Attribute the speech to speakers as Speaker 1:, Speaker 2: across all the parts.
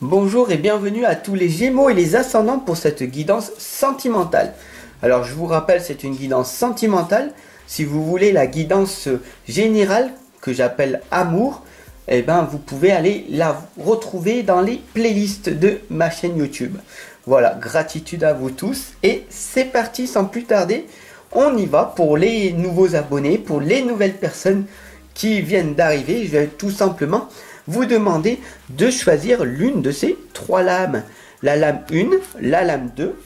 Speaker 1: Bonjour et bienvenue à tous les Gémeaux et les Ascendants pour cette guidance sentimentale. Alors je vous rappelle, c'est une guidance sentimentale. Si vous voulez la guidance générale que j'appelle amour, eh ben vous pouvez aller la retrouver dans les playlists de ma chaîne YouTube. Voilà, gratitude à vous tous et c'est parti sans plus tarder. On y va pour les nouveaux abonnés, pour les nouvelles personnes qui viennent d'arriver. Je vais tout simplement vous demander de choisir l'une de ces trois lames. La lame 1, la lame 2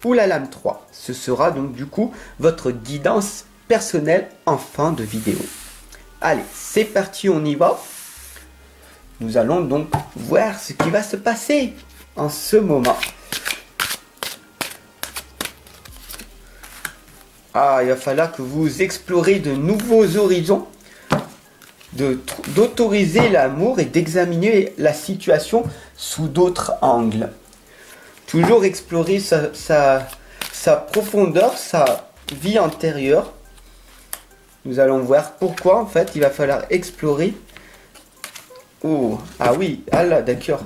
Speaker 1: ou la lame 3. Ce sera donc du coup votre guidance personnelle en fin de vidéo. Allez, c'est parti, on y va. Nous allons donc voir ce qui va se passer en ce moment. Ah, il va falloir que vous explorez de nouveaux horizons, d'autoriser l'amour et d'examiner la situation sous d'autres angles. Toujours explorer sa profondeur, sa vie antérieure. Nous allons voir pourquoi en fait il va falloir explorer. Oh, ah oui, ah là, d'accord.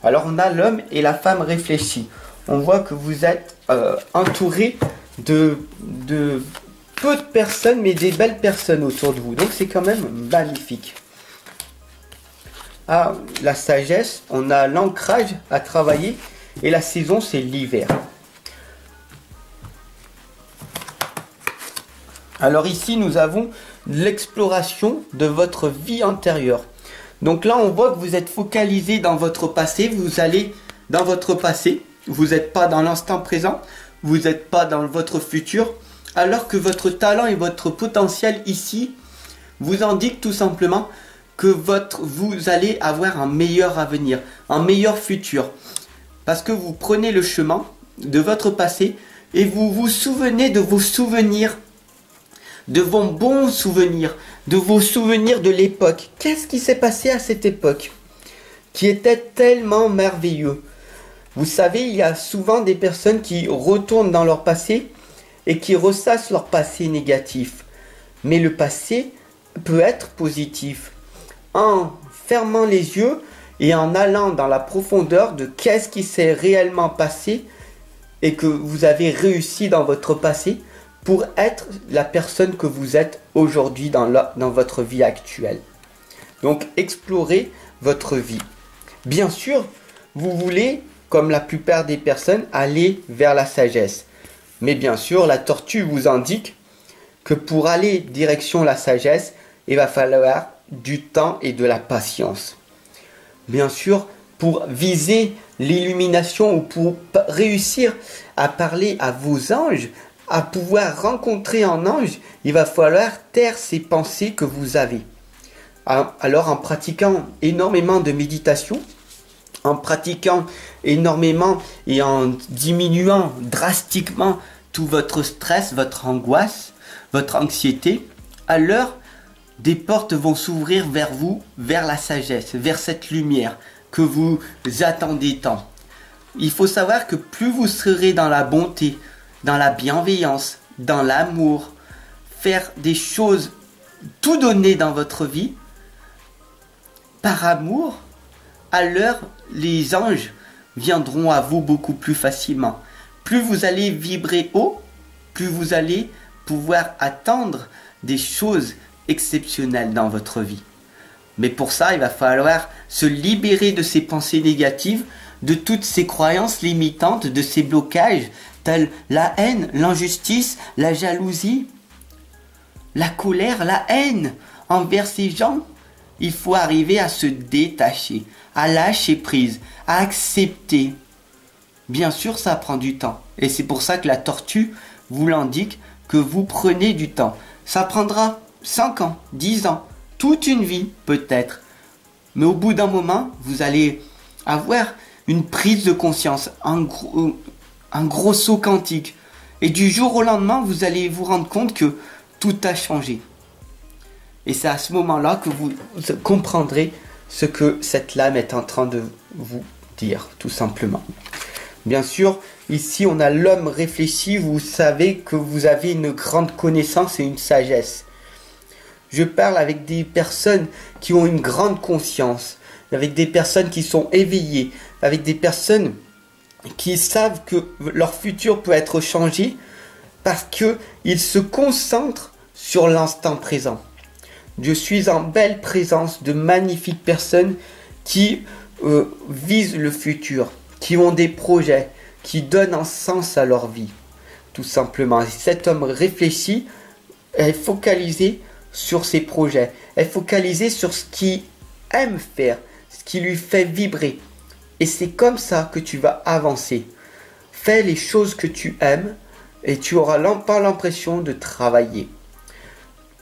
Speaker 1: Alors on a l'homme et la femme réfléchis. On voit que vous êtes entouré de peu de personnes, mais des belles personnes autour de vous. Donc c'est quand même magnifique. Ah, la sagesse, on a l'ancrage à travailler. Et la saison, c'est l'hiver. Alors ici, nous avons l'exploration de votre vie antérieure. Donc là, on voit que vous êtes focalisé dans votre passé. Vous allez dans votre passé. Vous n'êtes pas dans l'instant présent. Vous n'êtes pas dans votre futur. Alors que votre talent et votre potentiel ici vous indiquent tout simplement que vous allez avoir un meilleur avenir, un meilleur futur. Parce que vous prenez le chemin de votre passé et vous vous souvenez de vos souvenirs, de vos bons souvenirs, de vos souvenirs de l'époque. Qu'est-ce qui s'est passé à cette époque qui était tellement merveilleux? Vous savez, il y a souvent des personnes qui retournent dans leur passé et qui ressassent leur passé négatif. Mais le passé peut être positif. En fermant les yeux et en allant dans la profondeur de qu'est-ce qui s'est réellement passé et que vous avez réussi dans votre passé pour être la personne que vous êtes aujourd'hui dans votre vie actuelle. Donc, explorez votre vie. Bien sûr, vous voulez, comme la plupart des personnes, aller vers la sagesse. Mais bien sûr, la tortue vous indique que pour aller direction la sagesse, il va falloir du temps et de la patience. Bien sûr, pour viser l'illumination ou pour réussir à parler à vos anges, à pouvoir rencontrer un ange, il va falloir taire ces pensées que vous avez. Alors en pratiquant énormément de méditation, en pratiquant énormément et en diminuant drastiquement tout votre stress, votre angoisse, votre anxiété, alors des portes vont s'ouvrir vers vous, vers la sagesse, vers cette lumière que vous attendez tant. Il faut savoir que plus vous serez dans la bonté, dans la bienveillance, dans l'amour, faire des choses, tout donner dans votre vie, par amour, alors les anges viendront à vous beaucoup plus facilement. Plus vous allez vibrer haut, plus vous allez pouvoir attendre des choses exceptionnelles dans votre vie. Mais pour ça, il va falloir se libérer de ces pensées négatives, de toutes ces croyances limitantes, de ces blocages, tels la haine, l'injustice, la jalousie, la colère, la haine envers ces gens. Il faut arriver à se détacher, à lâcher prise, à accepter. Bien sûr, ça prend du temps. Et c'est pour ça que la tortue vous l'indique que vous prenez du temps. Ça prendra 5 ans, 10 ans, toute une vie peut-être. Mais au bout d'un moment, vous allez avoir une prise de conscience, un gros saut quantique. Et du jour au lendemain, vous allez vous rendre compte que tout a changé. Et c'est à ce moment-là que vous comprendrez ce que cette lame est en train de vous dire, tout simplement. Bien sûr, ici on a l'homme réfléchi, vous savez que vous avez une grande connaissance et une sagesse. Je parle avec des personnes qui ont une grande conscience, avec des personnes qui sont éveillées, avec des personnes qui savent que leur futur peut être changé parce qu'ils se concentrent sur l'instant présent. Je suis en belle présence de magnifiques personnes qui visent le futur, qui ont des projets, qui donnent un sens à leur vie, tout simplement. Cet homme réfléchit, est focalisé sur ses projets, est focalisé sur ce qu'il aime faire, ce qui lui fait vibrer. Et c'est comme ça que tu vas avancer. Fais les choses que tu aimes et tu auras pas l'impression de travailler.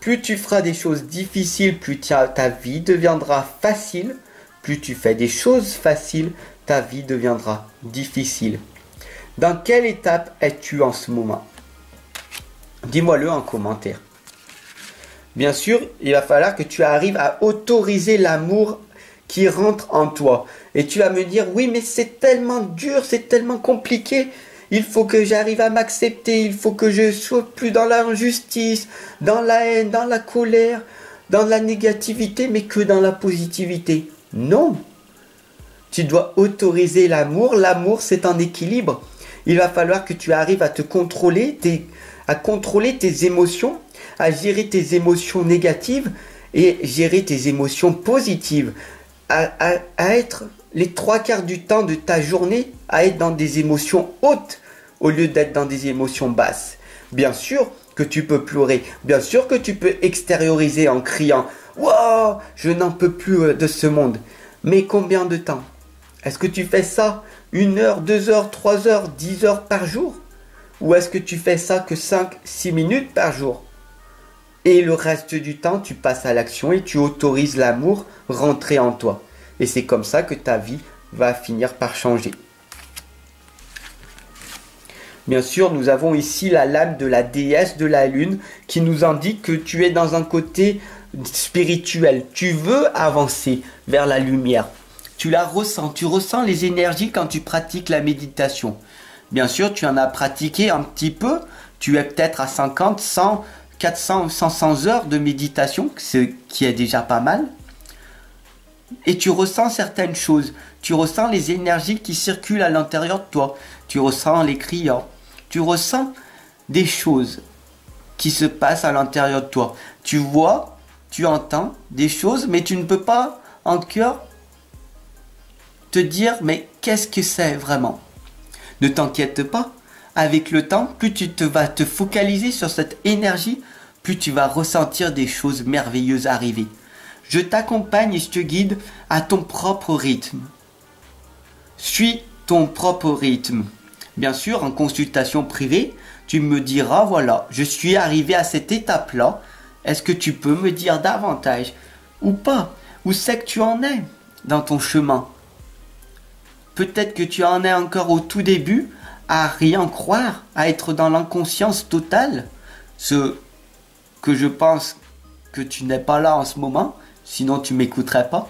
Speaker 1: Plus tu feras des choses difficiles, plus ta vie deviendra facile. Plus tu fais des choses faciles, ta vie deviendra difficile. Dans quelle étape es-tu en ce moment? Dis-moi-le en commentaire. Bien sûr, il va falloir que tu arrives à autoriser l'amour qui rentre en toi. Et tu vas me dire, oui, mais c'est tellement dur, c'est tellement compliqué. Il faut que j'arrive à m'accepter, il faut que je sois plus dans l'injustice, dans la haine, dans la colère, dans la négativité, mais que dans la positivité. Non. Tu dois autoriser l'amour. L'amour, c'est un équilibre. Il va falloir que tu arrives à te contrôler, à contrôler tes émotions, à gérer tes émotions négatives et gérer tes émotions positives. À être les 3/4 du temps de ta journée à être dans des émotions hautes au lieu d'être dans des émotions basses. Bien sûr que tu peux pleurer, bien sûr que tu peux extérioriser en criant « Wow, je n'en peux plus de ce monde ». Mais combien de temps? Est-ce que tu fais ça 1 heure, 2 heures, 3 heures, 10 heures par jour? Ou est-ce que tu fais ça que 5-6 minutes par jour? Et le reste du temps, tu passes à l'action et tu autorises l'amour rentrer en toi. Et c'est comme ça que ta vie va finir par changer. Bien sûr, nous avons ici la lame de la déesse de la lune qui nous indique que tu es dans un côté spirituel. Tu veux avancer vers la lumière. Tu la ressens. Tu ressens les énergies quand tu pratiques la méditation. Bien sûr, tu en as pratiqué un petit peu. Tu es peut-être à 50, 100, 400 ou 500 heures de méditation, ce qui est déjà pas mal. Et tu ressens certaines choses. Tu ressens les énergies qui circulent à l'intérieur de toi. Tu ressens les criants. Tu ressens des choses qui se passent à l'intérieur de toi. Tu vois, tu entends des choses, mais tu ne peux pas en cœur te dire, mais qu'est-ce que c'est vraiment? Ne t'inquiète pas. Avec le temps, plus tu vas te focaliser sur cette énergie, plus tu vas ressentir des choses merveilleuses arriver. Je t'accompagne et je te guide à ton propre rythme. Suis ton propre rythme. Bien sûr, en consultation privée, tu me diras, voilà, je suis arrivé à cette étape-là. Est-ce que tu peux me dire davantage ou pas? Où c'est que tu en es dans ton chemin? Peut-être que tu en es encore au tout début, à rien croire, à être dans l'inconscience totale. Ce que je pense que tu n'es pas là en ce moment, sinon tu m'écouterais pas.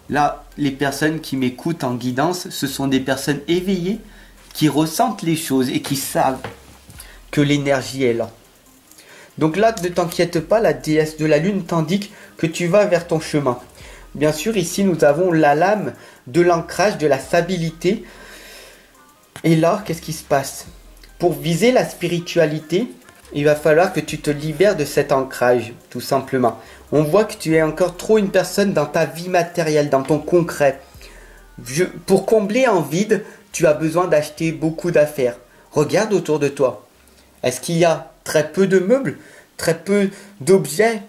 Speaker 1: Là, les personnes qui m'écoutent en guidance, ce sont des personnes éveillées qui ressentent les choses et qui savent que l'énergie est là. Donc là, ne t'inquiète pas, la déesse de la lune t'indique que tu vas vers ton chemin. Bien sûr, ici, nous avons la lame de l'ancrage, de la stabilité. Et là, qu'est-ce qui se passe? Pour viser la spiritualité, il va falloir que tu te libères de cet ancrage, tout simplement. On voit que tu es encore trop une personne dans ta vie matérielle, dans ton concret. Pour combler un vide, tu as besoin d'acheter beaucoup d'affaires. Regarde autour de toi. Est-ce qu'il y a très peu de meubles, très peu d'objets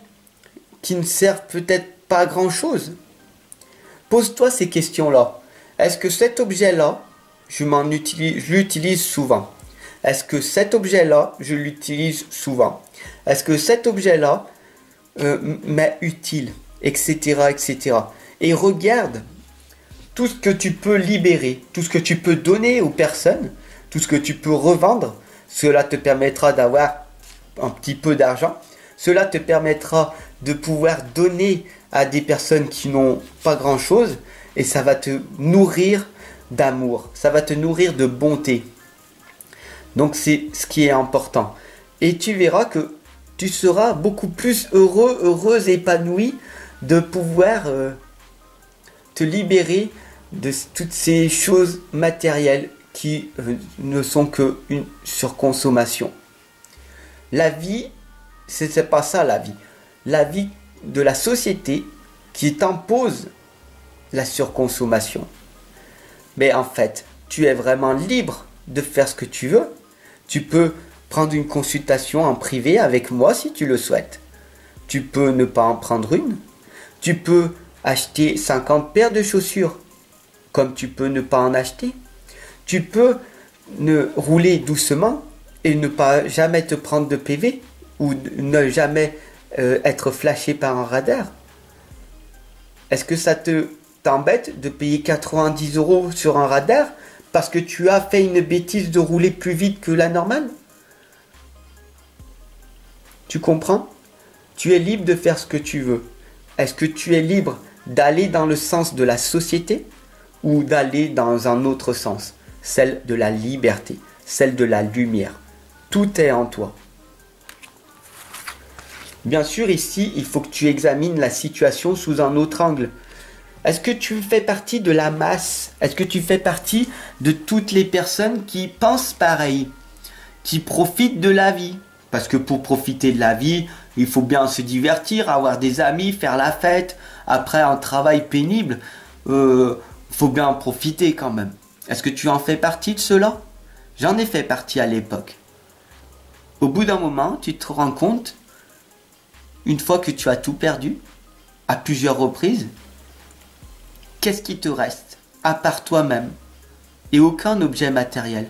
Speaker 1: qui ne servent peut-être pas à grand-chose? Pose-toi ces questions-là. Est-ce que cet objet-là, je l'utilise souvent? Est-ce que cet objet-là, je l'utilise souvent? Est-ce que cet objet-là m'est utile? Etc., etc. Et regarde tout ce que tu peux libérer, tout ce que tu peux donner aux personnes, tout ce que tu peux revendre. Cela te permettra d'avoir un petit peu d'argent. Cela te permettra de pouvoir donner à des personnes qui n'ont pas grand-chose. Et ça va te nourrir d'amour. Ça va te nourrir de bonté. Donc c'est ce qui est important. Et tu verras que tu seras beaucoup plus heureux, heureuse, épanoui de pouvoir te libérer de toutes ces choses matérielles qui ne sont qu'une surconsommation. La vie, c'est pas ça la vie. La vie de la société qui t'impose la surconsommation. Mais en fait, tu es vraiment libre de faire ce que tu veux. Tu peux prendre une consultation en privé avec moi si tu le souhaites. Tu peux ne pas en prendre une. Tu peux acheter 50 paires de chaussures, comme tu peux ne pas en acheter. Tu peux rouler doucement et ne pas jamais te prendre de PV ou ne jamais être flashé par un radar. Est-ce que ça t'embête de payer 90 € sur un radar parce que tu as fait une bêtise de rouler plus vite que la normale? Tu comprends? Tu es libre de faire ce que tu veux. Est-ce que tu es libre d'aller dans le sens de la société ou d'aller dans un autre sens, celle de la liberté, celle de la lumière? Tout est en toi. Bien sûr, ici, il faut que tu examines la situation sous un autre angle. Est-ce que tu fais partie de la masse? Est-ce que tu fais partie de toutes les personnes qui pensent pareil, qui profitent de la vie? Parce que pour profiter de la vie, il faut bien se divertir, avoir des amis, faire la fête. Après un travail pénible, faut bien en profiter quand même. Est-ce que tu en fais partie de cela? J'en ai fait partie à l'époque. Au bout d'un moment, tu te rends compte, une fois que tu as tout perdu, à plusieurs reprises, qu'est-ce qui te reste, à part toi-même, et aucun objet matériel?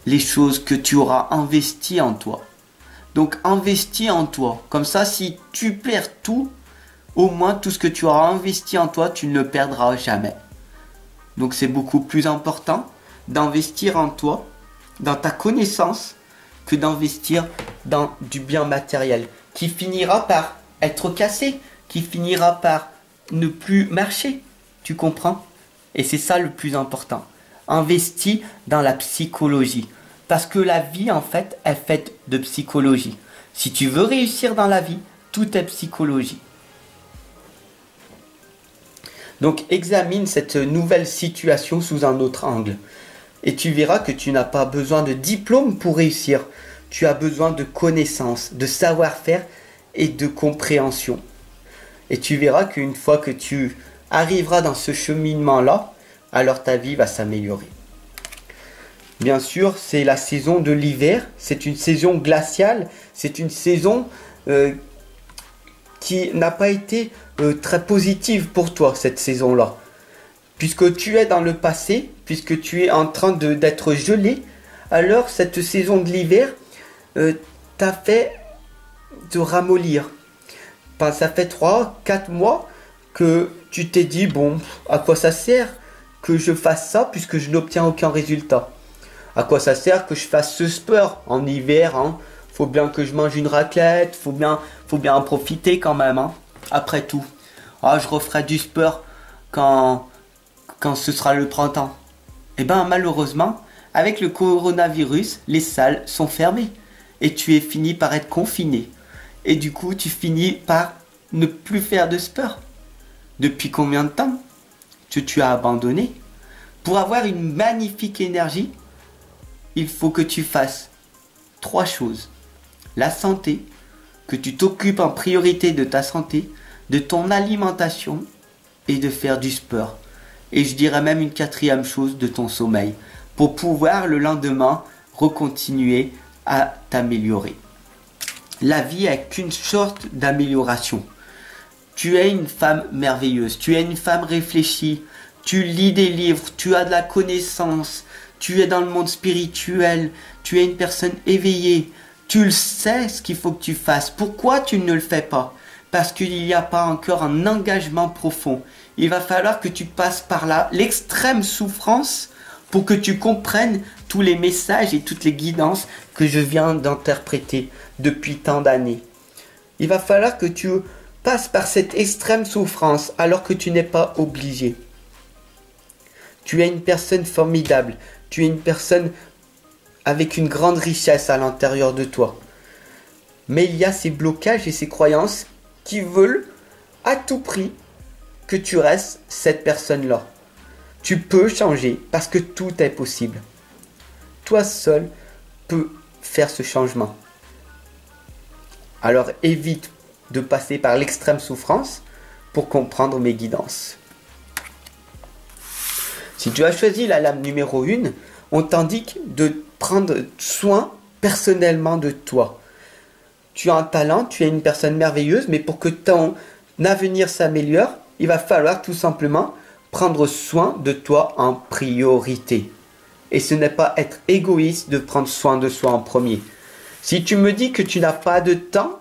Speaker 1: Les choses que tu auras investies en toi. Donc investis en toi. Comme ça, si tu perds tout, au moins tout ce que tu auras investi en toi, tu ne le perdras jamais. Donc c'est beaucoup plus important d'investir en toi, dans ta connaissance, que d'investir dans du bien matériel, qui finira par être cassé, qui finira par ne plus marcher. Tu comprends? Et c'est ça le plus important. Investis dans la psychologie. Parce que la vie, en fait, est faite de psychologie. Si tu veux réussir dans la vie, tout est psychologie. Donc, examine cette nouvelle situation sous un autre angle. Et tu verras que tu n'as pas besoin de diplôme pour réussir. Tu as besoin de connaissances, de savoir-faire et de compréhension. Et tu verras qu'une fois que tu arriveras dans ce cheminement-là, alors ta vie va s'améliorer. Bien sûr, c'est la saison de l'hiver, c'est une saison glaciale, c'est une saison qui n'a pas été très positive pour toi, cette saison-là. Puisque tu es dans le passé, puisque tu es en train d'être gelé, alors cette saison de l'hiver t'a fait te ramollir. Enfin, ça fait 3-4 mois que tu t'es dit, bon, à quoi ça sert que je fasse ça puisque je n'obtiens aucun résultat? À quoi ça sert que je fasse ce sport en hiver, hein? Faut bien que je mange une raclette, faut bien en profiter quand même, hein? Après tout. Ah, je referai du sport quand ce sera le printemps. Eh ben, malheureusement, avec le coronavirus, les salles sont fermées. Et tu es fini par être confiné. Et du coup, tu finis par ne plus faire de sport. Depuis combien de temps que tu as abandonné? Pour avoir une magnifique énergie, il faut que tu fasses 3 choses. La santé, que tu t'occupes en priorité de ta santé, de ton alimentation et de faire du sport. Et je dirais même une 4e chose, de ton sommeil, pour pouvoir le lendemain recontinuer à t'améliorer. La vie n'est qu'une sorte d'amélioration. Tu es une femme merveilleuse, tu es une femme réfléchie, tu lis des livres, tu as de la connaissance, tu es dans le monde spirituel, tu es une personne éveillée, tu le sais ce qu'il faut que tu fasses. Pourquoi tu ne le fais pas? Parce qu'il n'y a pas encore un engagement profond. Il va falloir que tu passes par là, l'extrême souffrance, pour que tu comprennes tous les messages et toutes les guidances que je viens d'interpréter depuis tant d'années. Il va falloir que tu passes par cette extrême souffrance alors que tu n'es pas obligé. Tu es une personne formidable. Tu es une personne avec une grande richesse à l'intérieur de toi. Mais il y a ces blocages et ces croyances qui veulent à tout prix que tu restes cette personne-là. Tu peux changer parce que tout est possible. Toi seul peux faire ce changement. Alors évite de passer par l'extrême souffrance pour comprendre mes guidances. Si tu as choisi la lame numéro 1, on t'indique de prendre soin personnellement de toi. Tu as un talent, tu es une personne merveilleuse, mais pour que ton avenir s'améliore, il va falloir tout simplement prendre soin de toi en priorité. Et ce n'est pas être égoïste de prendre soin de soi en premier. Si tu me dis que tu n'as pas de temps,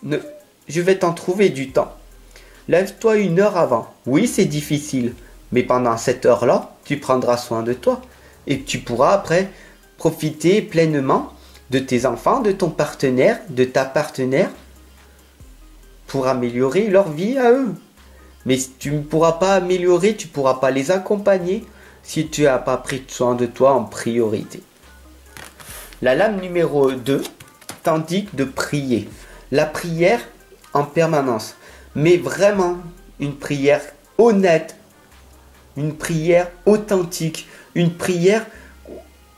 Speaker 1: je vais t'en trouver du temps. Lève-toi 1 heure avant. Oui, c'est difficile, mais pendant cette heure-là, tu prendras soin de toi. Et tu pourras après profiter pleinement de tes enfants, de ton partenaire, de ta partenaire, pour améliorer leur vie à eux. Mais tu ne pourras pas améliorer, tu ne pourras pas les accompagner si tu n'as pas pris soin de toi en priorité. La lame numéro 2 t'indique de prier. La prière en permanence, mais vraiment une prière honnête, une prière authentique, une prière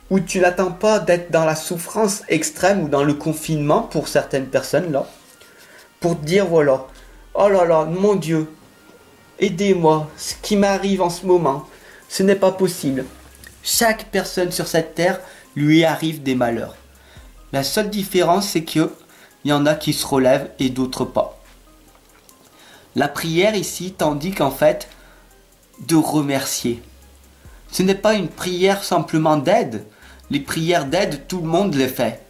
Speaker 1: où tu n'attends pas d'être dans la souffrance extrême ou dans le confinement pour certaines personnes là, pour te dire voilà, oh là là, mon Dieu, aidez-moi, ce qui m'arrive en ce moment, ce n'est pas possible. Chaque personne sur cette terre lui arrive des malheurs. La seule différence, c'est qu'il y en a qui se relèvent et d'autres pas. La prière ici t'indique en fait de remercier. Ce n'est pas une prière simplement d'aide. Les prières d'aide, tout le monde les fait.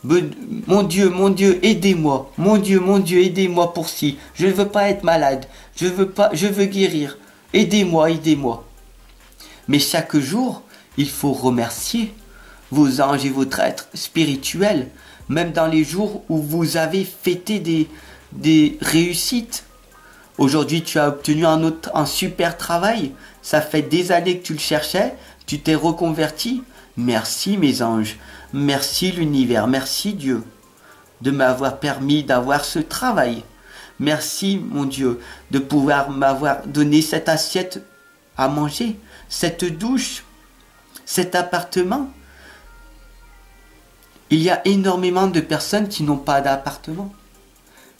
Speaker 1: Mon Dieu, aidez-moi. Mon Dieu, aidez-moi pour ci. Je ne veux pas être malade. Je veux guérir. Aidez-moi, aidez-moi. Mais chaque jour, il faut remercier vos anges et votre être spirituel. Même dans les jours où vous avez fêté des réussites. Aujourd'hui, tu as obtenu un super travail. Ça fait des années que tu le cherchais. Tu t'es reconverti. Merci mes anges. Merci l'univers. Merci Dieu de m'avoir permis d'avoir ce travail. Merci mon Dieu de pouvoir m'avoir donné cette assiette à manger, cette douche, cet appartement. Il y a énormément de personnes qui n'ont pas d'appartement.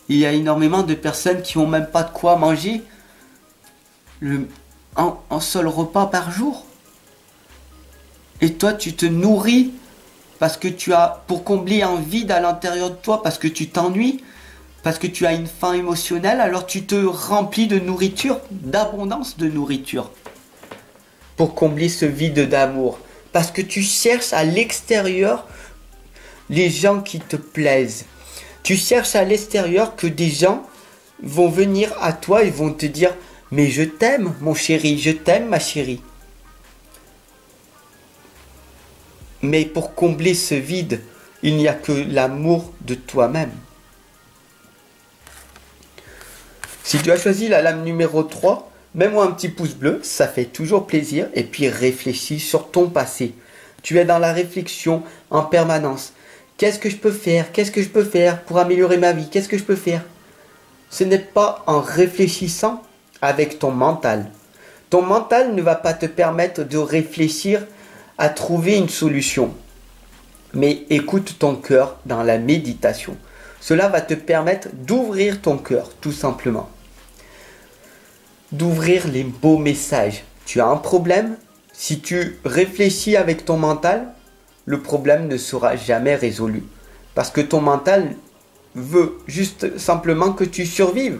Speaker 1: Il y a énormément de personnes qui n'ont même pas de quoi manger un seul repas par jour. Et toi, tu te nourris parce que tu as, pour combler un vide à l'intérieur de toi, parce que tu t'ennuies, parce que tu as une faim émotionnelle, alors tu te remplis de nourriture, d'abondance de nourriture. Pour combler ce vide d'amour. Parce que tu cherches à l'extérieur les gens qui te plaisent. Tu cherches à l'extérieur que des gens vont venir à toi et vont te dire « Mais je t'aime mon chéri, je t'aime ma chérie ». Mais pour combler ce vide, il n'y a que l'amour de toi-même. Si tu as choisi la lame numéro 3, mets-moi un petit pouce bleu, ça fait toujours plaisir. Et puis réfléchis sur ton passé. Tu es dans la réflexion en permanence. Qu'est-ce que je peux faire? Qu'est-ce que je peux faire pour améliorer ma vie? Qu'est-ce que je peux faire? Ce n'est pas en réfléchissant avec ton mental. Ton mental ne va pas te permettre de réfléchir à trouver une solution. Mais écoute ton cœur dans la méditation. Cela va te permettre d'ouvrir ton cœur, tout simplement. D'ouvrir les beaux messages. Tu as un problème? Si tu réfléchis avec ton mental, le problème ne sera jamais résolu. Parce que ton mental veut juste simplement que tu survives,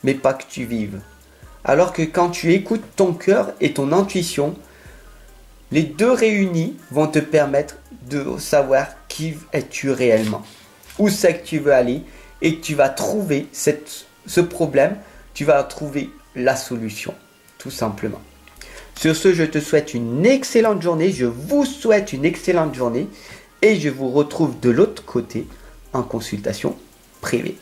Speaker 1: mais pas que tu vives. Alors que quand tu écoutes ton cœur et ton intuition, les deux réunis vont te permettre de savoir qui es-tu réellement. Où c'est que tu veux aller et que tu vas trouver ce problème, tu vas trouver la solution, tout simplement. Sur ce, je te souhaite une excellente journée, je vous souhaite une excellente journée et je vous retrouve de l'autre côté en consultation privée.